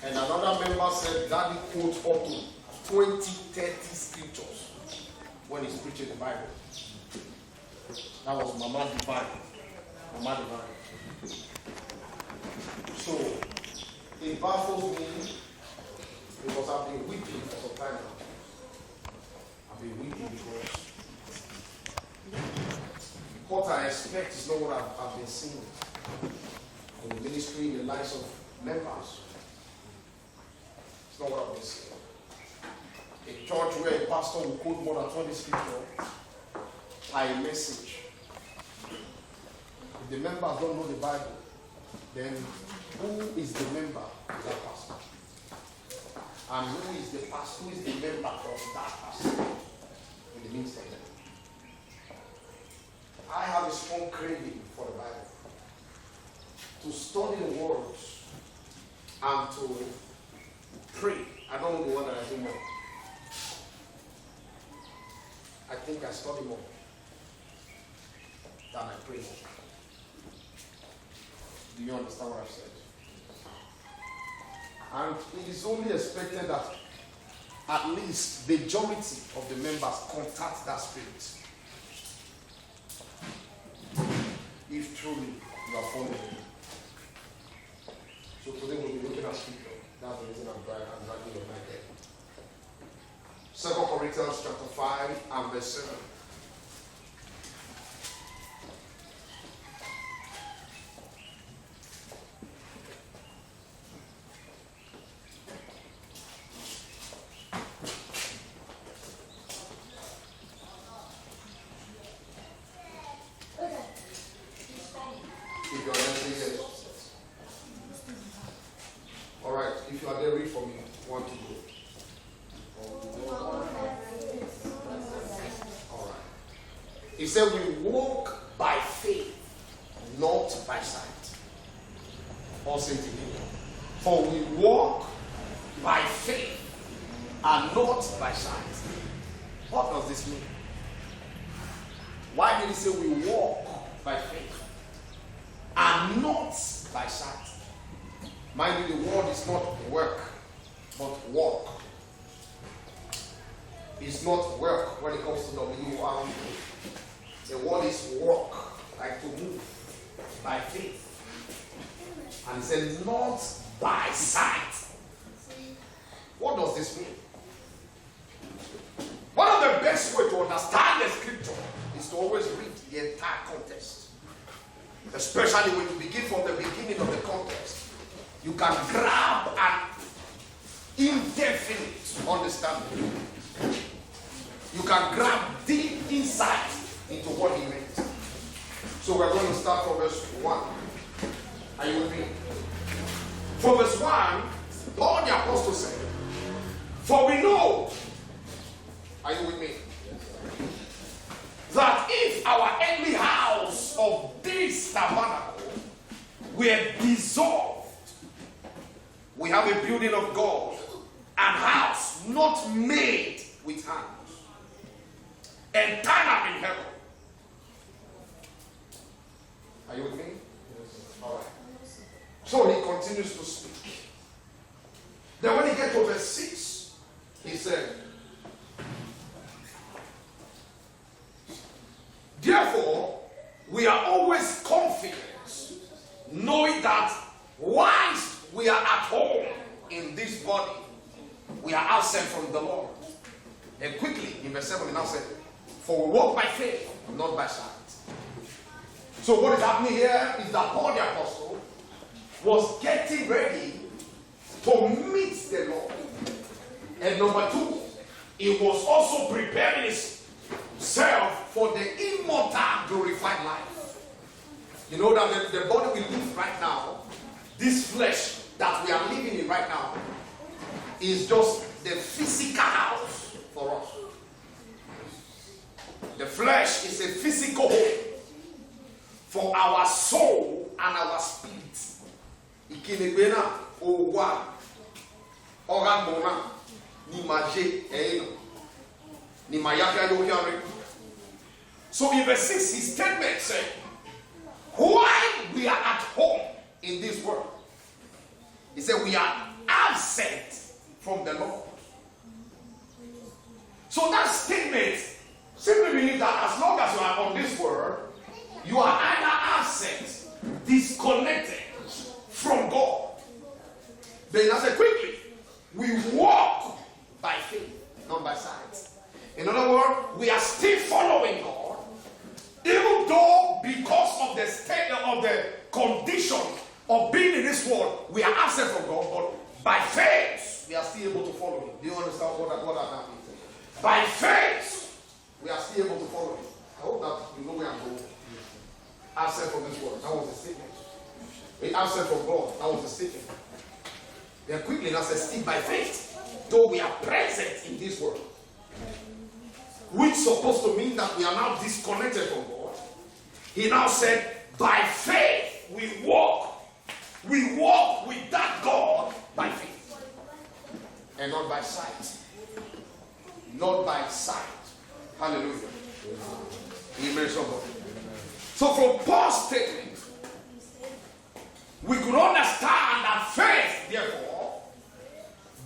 And another member said Daddy quotes up to 20, 30 scriptures when he's preaching the Bible. That was Mama Divine. Mama Divine. So, it baffles me because I've been weeping for some time now. I've been weeping because what I expect is not what I've been seeing in the ministry, in the lives of members. It's not what I've been seeing. A church where a pastor will quote more than 20 scriptures by a message. If the members don't know the Bible, then who is the member of that pastor? And who is the pastor? Who is the member of that pastor in the midst of them? I have a strong craving for the Bible. To study the words and to pray. I don't know the one that I do more. I think I study more than I pray more. Do you understand what I've said? And it is only expected that at least the majority of the members contact that spirit. If truly you are following me. So today we'll be looking at scripture. That's the reason I'm dragging your mind there. 2 Corinthians chapter 5 and verse 7. If you are there, say yes. All right. If you are there, read for me. 1 to go. All right. He said, we walk by faith, not by sight. All say it again. For we walk by faith and not by sight. What does this mean? Why did he say we walk by faith and not by sight? Mind you, the word is not work, but walk. It's not work when it comes to W-R-K. The word is walk, like to move, by faith. And he said, not by sight. What does this mean? One of the best ways to understand the scripture is to always read the entire context. Especially when you begin from the beginning of the context. You can grab an indefinite understanding. You can grab deep insight into what he meant. So we're going to start from verse 1. Are you with me? From verse 1, Paul the Apostle said, for we know, are you with me? That if our earthly house of this tabernacle were dissolved, we have a building of God, an house not made with hands, eternal in heaven. Are you with me? Yes. All right. So he continues to speak. Then when he gets to verse 6, he said, therefore, we are always confident, knowing that whilst we are at home in this body, we are absent from the Lord. And quickly, in verse 7, he now said, for we walk by faith, not by sight. So what is happening here is that Paul the Apostle was getting ready to meet the Lord. And number 2, he was also preparing himself for the immortal, glorified life. You know that the body we live right now, this flesh that we are living in right now, is just the physical house for us. The flesh is a physical home for our soul and our spirit. Ikinegwena owa oragona ni maje eno ni mayaka yohyare. So in verse 6, his statement said, while we are at home in this world, he said we are absent from the Lord. So that statement simply means that as long as you are on this world, you are either absent, disconnected from God. Then I said quickly, we walk by faith, not by sight. In other words, we are still following God, even though because of the state of the condition of being in this world, we are absent from God, but by faith, we are still able to follow Him. Do you understand what that means? By faith, we are still able to follow Him. I hope that you know where I'm going. Absent from this world, that was the statement. We absent from God, that was the statement. Then quickly, now says, still by faith, though we are present in this world, which is supposed to mean that we are now disconnected from God. He now said, by faith we walk. We walk with that God by faith. And not by sight. Not by sight. Hallelujah. Amen. So from Paul's statement, we could understand that faith, therefore,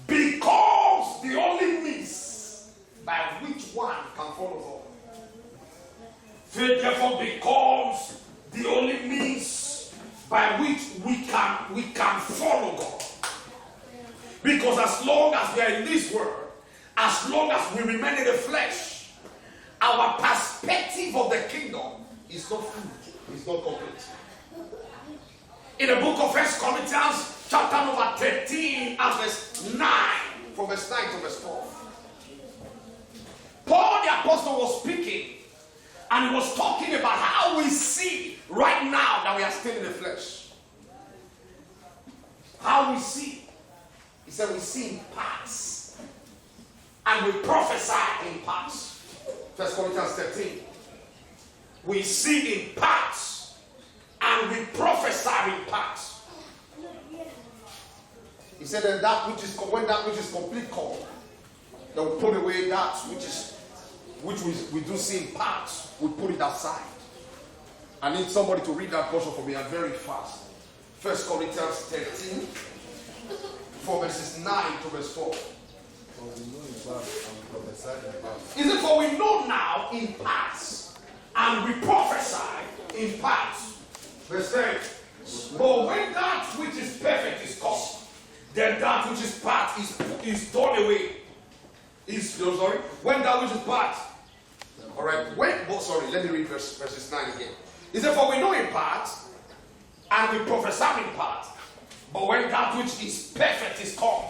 becomes the only means by which one can follow God. Faith, therefore, becomes the only means by which we can follow God. Because as long as we are in this world, as long as we remain in the flesh, our perspective of the kingdom is not full, is not complete. In the book of 1 Corinthians, chapter number 13 and verse 9, from verse 9 to verse 12. Paul the apostle was speaking, and he was talking about how we see right now that we are still in the flesh. How we see. He said we see in parts, and we prophesy in parts. 1 Corinthians 13. We see in parts, and we prophesy in parts. He said that when that which is complete come, they will put away that which we do see in parts. We put it aside. I need somebody to read that portion for me and very fast. 1 Corinthians 13, from verses 9 to verse 12. Is it for we know now in parts, and we prophesy in parts. Verse 10. But when that which is perfect is come, then that which is part is torn away. When that which is part. Alright, let me read verses 9 again. He said, for we know in part, and we prophesy in part. But when that which is perfect is come,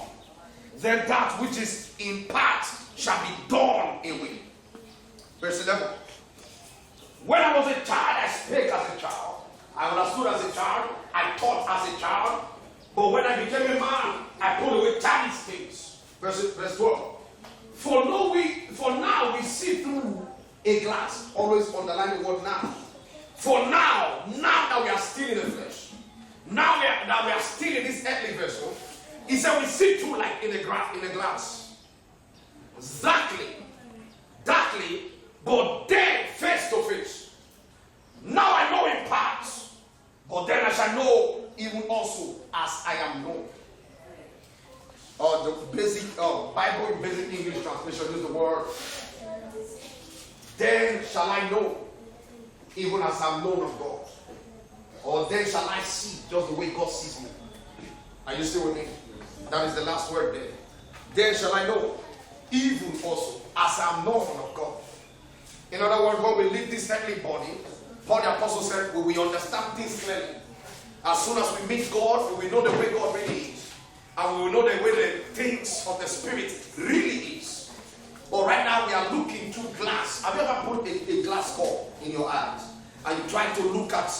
then that which is in part shall be done away. Verse 11. When I was a child, I spake as a child. I understood as a child. I thought as a child. But when I became a man, I put away childish things. Verse 12. For now we see through a glass. Always underline the word now. For now that we are still in the flesh, now that we are still in this earthly vessel, he said we see through like in a glass. Darkly, but then face to face. Now I know in parts, but then I shall know even also as I am known. The basic Bible in basic English translation is the word, then shall I know even as I am known of God. Or then shall I see just the way God sees me. Are you still with me? That is the last word there. Then shall I know even also as I am known of God. In other words, when we leave this earthly body, Paul the apostle said, we will understand things clearly. As soon as we meet God, we will know the way God really is. And we will know the way the things of the Spirit really is. But right now we are looking through glass. Have you ever put a glass cup in your eyes and you try to look at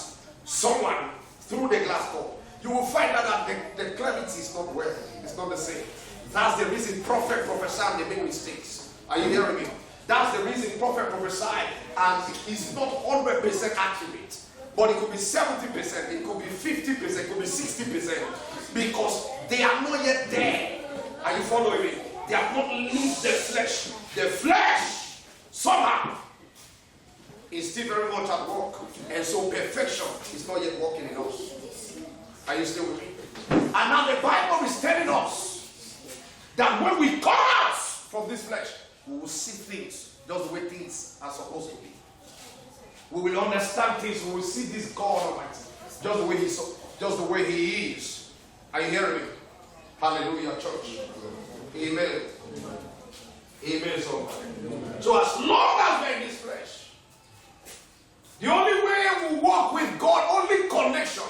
someone through the glass cup? You will find out that the clarity is not well. It's not the same. That's the reason prophet prophesied and they make mistakes. Are you hearing me? That's the reason prophet prophesied and it's not 100% accurate. But it could be 70%, it could be 50%, it could be 60%. Because they are not yet there. Are you following me? They have not left the flesh. The flesh, somehow, is still very much at work. And so perfection is not yet working in us. Are you still with me? And now the Bible is telling us that when we come out from this flesh, we will see things just the way things are supposed to be. We will understand things. We will see this God Almighty just the way He is. Are you hearing me? Hallelujah, church. Amen. Amen. So as long as we're in this flesh, the only way we walk with God, only connection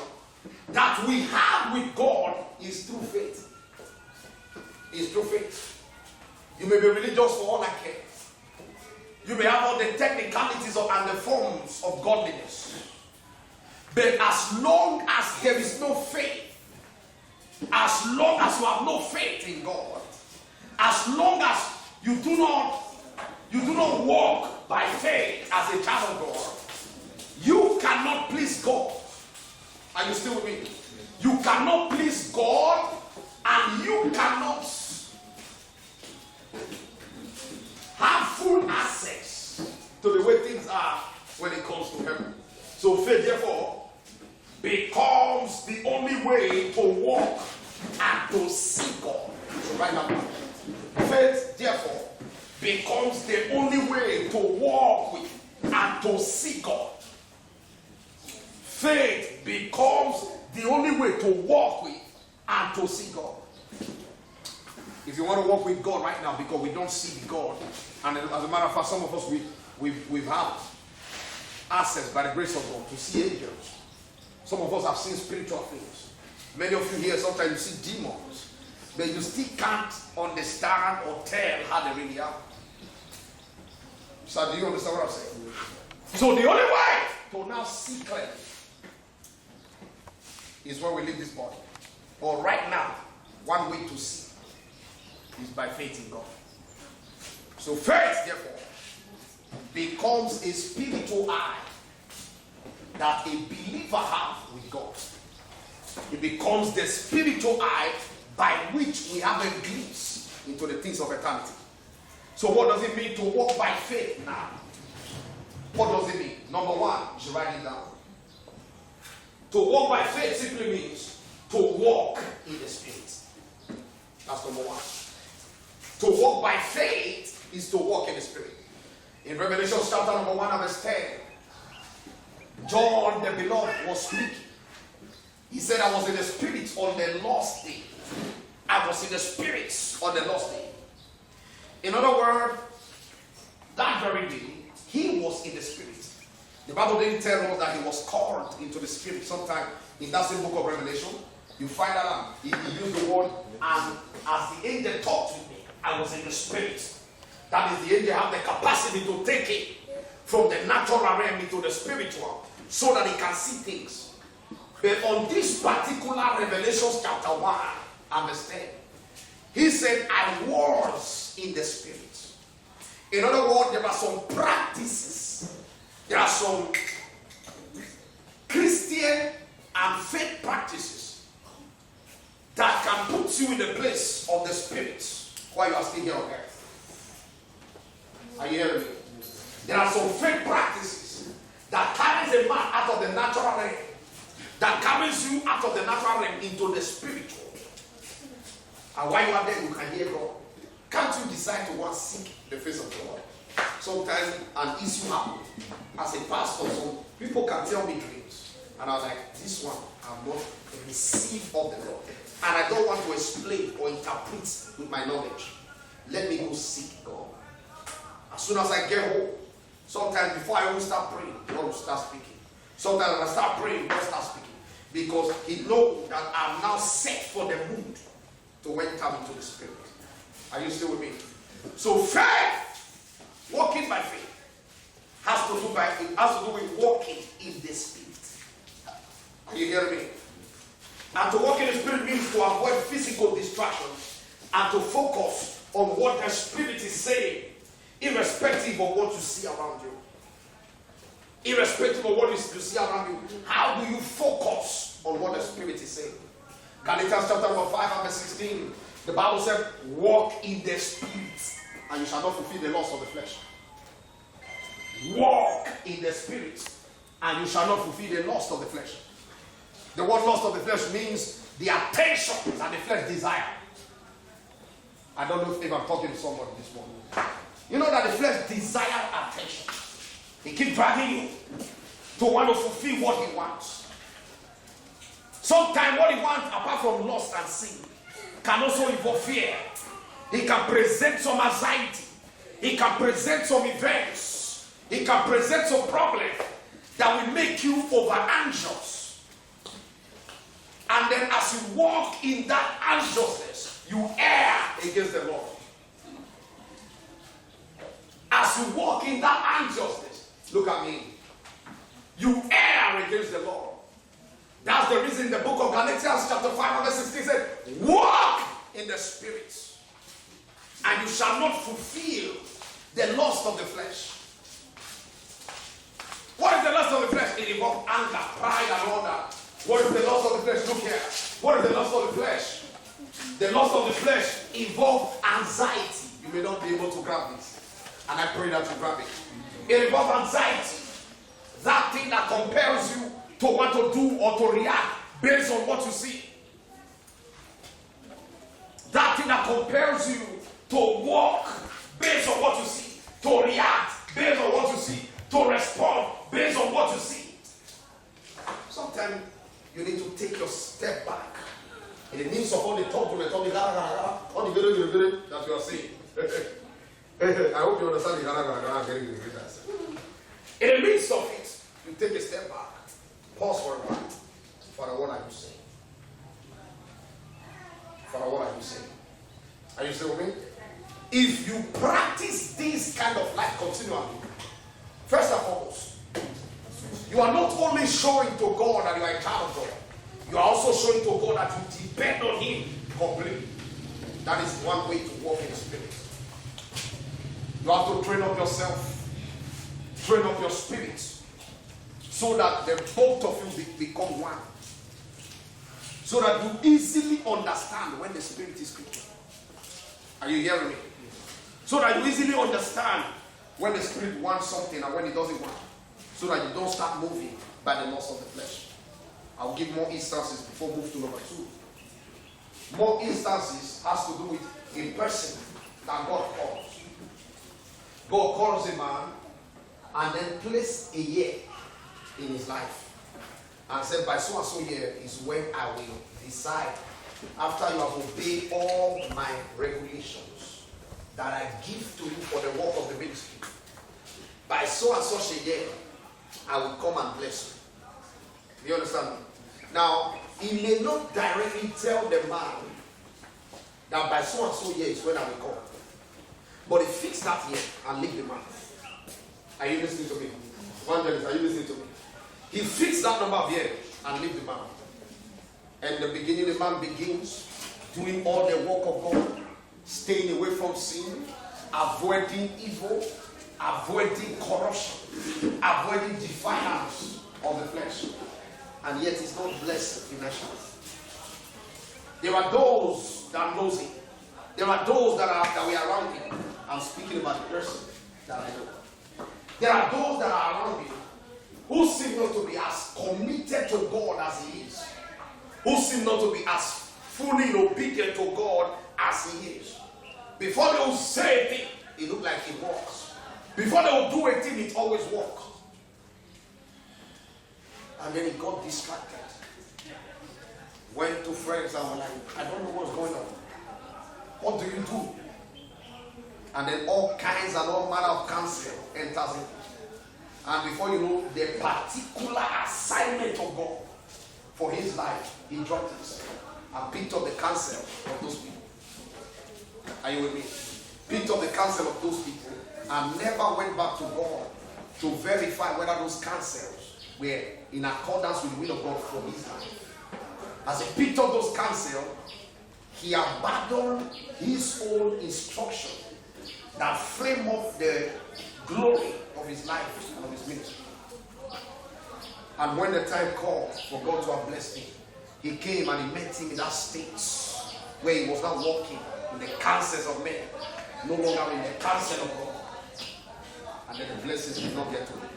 that we have with God is through faith. Is through faith. You may be religious for all I care. You may have all the technicalities and the forms of godliness. But as long as there is no faith, as long as you have no faith in God, as long as you do not walk by faith as a child of God, you cannot please God. Are you still with me? You cannot please God, and you cannot have full access to the way things are when it comes to heaven. So faith, therefore, becomes the only way to walk and to see God. So right now, faith, therefore, becomes the only way to walk with and to see God. Faith becomes the only way to walk with and to see God. If you want to walk with God right now, because we don't see God, and as a matter of fact, some of us we've had access by the grace of God to see angels. Some of us have seen spiritual things. Many of you here, sometimes you see demons, but you still can't understand or tell how they really are. So do you understand what I'm saying? So the only way to now see clearly is when we leave this body. Or right now, one way to see is by faith in God. So faith, therefore, becomes a spiritual eye that a believer has with God. It becomes the spiritual eye by which we have a glimpse into the things of eternity. So what does it mean to walk by faith now? What does it mean? Number one, you should write it down. To walk by faith simply means to walk in the Spirit. That's number one. To walk by faith is to walk in the Spirit. In Revelation chapter number 1 verse 10, John the beloved was speaking. He said, I was in the Spirit on the last day. I was in the Spirit on the last day. In other words, that very day, he was in the Spirit. The Bible didn't tell us that he was called into the Spirit. Sometime in that same book of Revelation, you find out he used the word, and as the angel talked with me, I was in the Spirit. That is, the angel have the capacity to take it from the natural realm into the spiritual, so that he can see things. But on this particular Revelation chapter 1, understand, he said, I was in the Spirit. In other words, there are some practices, there are some Christian and faith practices that can put you in the place of the Spirit while you are still here on earth. Are you hearing me? There are some faith practices that carries a man out of the natural realm, that carries you out of the natural realm into the spiritual. And while you are there, you can hear God. Can't you decide to want to seek the face of God? Sometimes an issue happens. As a pastor, some people can tell me dreams. And I was like, this one I'm not received of the Lord. And I don't want to explain or interpret with my knowledge. Let me go seek God. As soon as I get home, sometimes before I even start praying, God will start speaking. Sometimes when I start praying, God starts speaking. Because he knows that I'm now set for the mood to enter into the Spirit. Are you still with me? So faith, walking by faith, has to do with walking in the Spirit. Are you hearing me? And to walk in the Spirit means to avoid physical distractions and to focus on what the Spirit is saying, irrespective of what you see around you. Irrespective of what you see around you, how do you focus on what the Spirit is saying? Galatians chapter 5 verse 16, the Bible said, walk in the Spirit, and you shall not fulfill the lust of the flesh. Walk in the Spirit, and you shall not fulfill the lust of the flesh. The word lust of the flesh means the attention that the flesh desires. I don't know if I'm talking to somebody this morning. You know that the flesh desires attention. He keeps dragging you to want to fulfill what he wants. Sometimes what he wants, apart from lust and sin, can also involve fear. He can present some anxiety. He can present some events. He can present some problem that will make you over anxious. And then as you walk in that anxiousness, you err against the Lord. As you walk in that anxiousness, look at me, you err against the Lord. That's the reason the book of Galatians chapter 5 verse 16 said, walk in the Spirit, and you shall not fulfill the lust of the flesh. What is the lust of the flesh? It involves anger, pride, and all that. What is the lust of the flesh? Look here. What is the lust of the flesh? The lust of the flesh involves anxiety. You may not be able to grab this, and I pray that you grab it. It involves anxiety. That thing that compels you to want to do or to react based on what you see. That thing that compels you to walk based on what you see, to react based on what you see, to respond based on what you see. Sometimes you need to take your step back. In the midst of all the talk, all the that you are saying. I hope you understand the in the midst of it, you take a step back. Pause for a while. Father, what are you saying? Father, what are you saying? Are you still with me? If you practice this kind of life continually, first and foremost, you are not only showing to God that you are a child of God, you are also showing to God that you depend on Him completely. That is one way to walk in the Spirit. You have to train up yourself, train up your spirit, so that the both of you become one. So that you easily understand when the Spirit is speaking. Are you hearing me? So that you easily understand when the Spirit wants something and when it doesn't want. So that you don't start moving by the lust of the flesh. I'll give more instances before we move to number 2. More instances has to do with a person that God calls. God calls a man and then place a year in his life. And said, by so and so year is when I will decide, after you have obeyed all my regulations that I give to you for the work of the ministry, by so and such a year, I will come and bless you. Do you understand me? Now, he may not directly tell the man that by so and so year is when I will come. But he fixed that year and leave the man. Are you listening to me? Evangelist, are you listening to me? He fixed that number of years and leave the man. And in the beginning, the man begins doing all the work of God, staying away from sin, avoiding evil, avoiding corruption, avoiding defiance of the flesh. And yet he's not blessed financially. There are those that knows him. There are those that were around him. I'm speaking about the person that I know. There are those that are around him who seem not to be as committed to God as he is. Who seem not to be as fully obedient to God as he is. Before they will say a thing, it looks like it works. Before they will do a thing, it always works. And then he got distracted. Went to friends and were like, I don't know what's going on. What do you do? And then all kinds and all manner of counsel enters in. And before you know, the particular assignment of God for his life, he dropped it and picked up the counsel of those people. Are you with me? Picked up the counsel of those people and never went back to God to verify whether those counsels were in accordance with the will of God for his life. As he picked up those counsel, he abandoned his own instruction that frame up the glory of his life and of his ministry. And when the time called for God to have blessed him, he came and he met him in that state where he was not walking in the counsels of men, no longer in the counsel of God. And then the blessings did not get to him.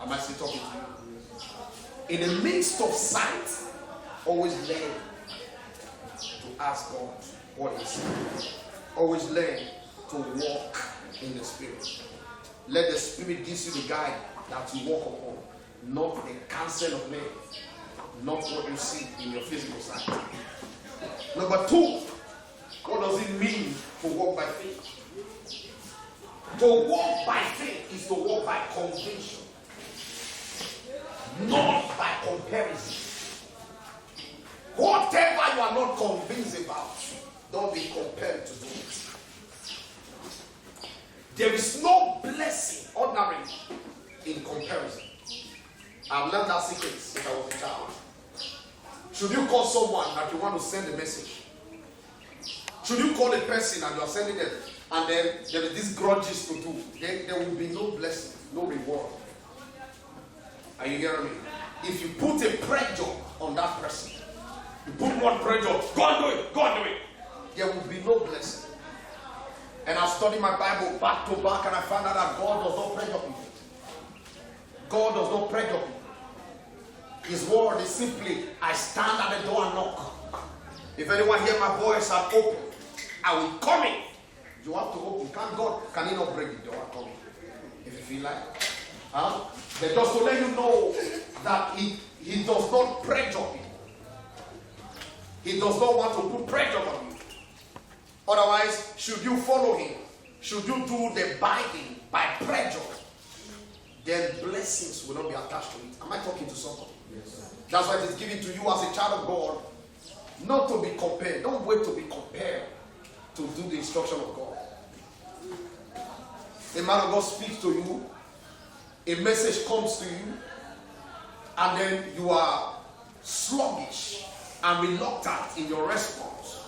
Am I still talking to you? In the midst of sight, always learn to ask God what is. Always learn to walk in the Spirit. Let the Spirit give you the guide that you walk upon, not the counsel of men, not what you see in your physical sight. Number 2, what does it mean to walk by faith? To walk by faith is to walk by conviction, not by comparison. Whatever you are not convinced about, don't be compelled to do it. There is no blessing ordinarily in comparison. I've learned that secret since I was a child. Should you call someone that you want to send a message? Should you call a person and you are sending them, and then there is this grudges to do, then there will be no blessing, no reward. Are you hearing me? If you put a pressure on that person, you put one pressure, go and do it, go and do it, there will be no blessing. And I studied my Bible back to back, and I found out that God does not pressure people. God does not pressure people. His word is simply, I stand at the door and knock. If anyone hear my voice and open, I will come in. You have to open. Can he not break the door and come in? If you feel like. Then just to let you know that he does not pressure people. He does not want to put pressure on you. Otherwise, should you follow him, should you do the binding by pressure, then blessings will not be attached to it. Am I talking to somebody? Yes. That's why it is given to you as a child of God, not to be compared. Don't wait to be compared to do the instruction of God. A man of God speaks to you, a message comes to you, and then you are sluggish and reluctant in your response.